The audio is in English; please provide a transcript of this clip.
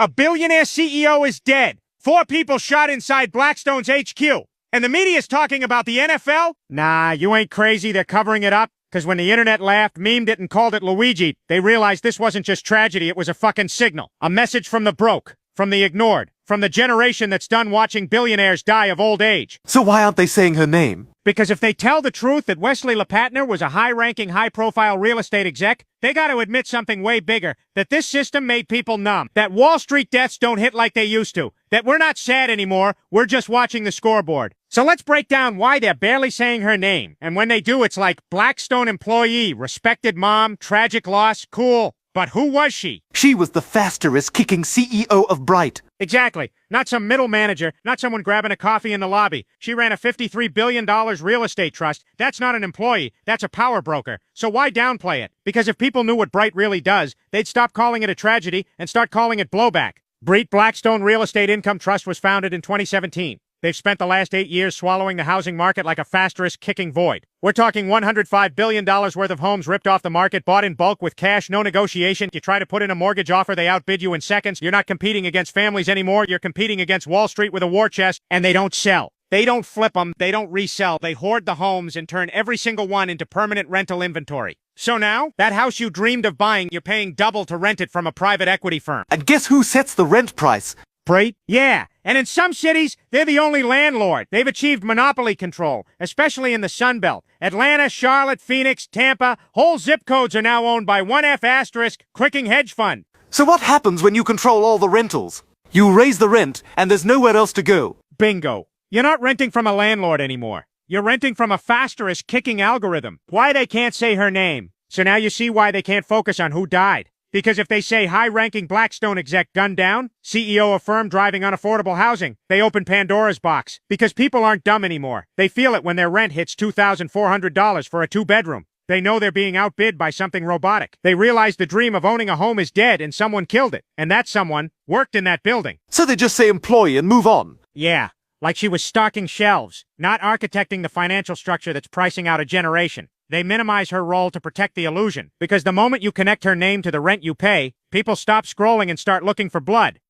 A billionaire CEO is dead. 4 people shot inside Blackstone's HQ. And the media's talking about the NFL? Nah, you ain't crazy. They're covering it up. Because when the internet laughed, memed it, and called it Luigi, they realized this wasn't just tragedy, it was a fucking signal. A message from the broke, from the ignored, from the generation that's done watching billionaires die of old age. So why aren't they saying her name? Because if they tell the truth that Wesley LePatner was a high-ranking, high-profile real estate exec, they gotta admit something way bigger, that this system made people numb, that Wall Street deaths don't hit like they used to, that we're not sad anymore, we're just watching the scoreboard. So let's break down why they're barely saying her name, and when they do, it's like Blackstone employee, respected mom, tragic loss, cool. But who was she? She was the fastest-kicking CEO of Bright. Exactly. Not some middle manager, not someone grabbing a coffee in the lobby. She ran a $53 billion real estate trust. That's not an employee, that's a power broker. So why downplay it? Because if people knew what Bright really does, they'd stop calling it a tragedy and start calling it blowback. Bright Blackstone Real Estate Income Trust was founded in 2017. They've spent the last 8 years swallowing the housing market like a fast-kicking void. We're talking $105 billion worth of homes ripped off the market, bought in bulk with cash, no negotiation. You try to put in a mortgage offer, they outbid you in seconds. You're not competing against families anymore. You're competing against Wall Street with a war chest, and they don't sell. They don't flip them. They don't resell. They hoard the homes and turn every single one into permanent rental inventory. So now, that house you dreamed of buying, you're paying double to rent it from a private equity firm. And guess who sets the rent price? Bright? Yeah, and in some cities, they're the only landlord. They've achieved monopoly control, especially in the Sun Belt. Atlanta, Charlotte, Phoenix, Tampa, whole zip codes are now owned by 1F** Cricking Hedge Fund. So what happens when you control all the rentals? You raise the rent, and there's nowhere else to go. Bingo. You're not renting from a landlord anymore. You're renting from a kicking algorithm. Why they can't say her name. So now you see why they can't focus on who died. Because if they say high-ranking Blackstone exec gunned down, CEO of firm driving unaffordable housing, they open Pandora's box. Because people aren't dumb anymore. They feel it when their rent hits $2,400 for a 2-bedroom. They know they're being outbid by something robotic. They realize the dream of owning a home is dead and someone killed it. And that someone worked in that building. So they just say employee and move on. Yeah, like she was stocking shelves, not architecting the financial structure that's pricing out a generation. They minimize her role to protect the illusion, because the moment you connect her name to the rent you pay, people stop scrolling and start looking for blood.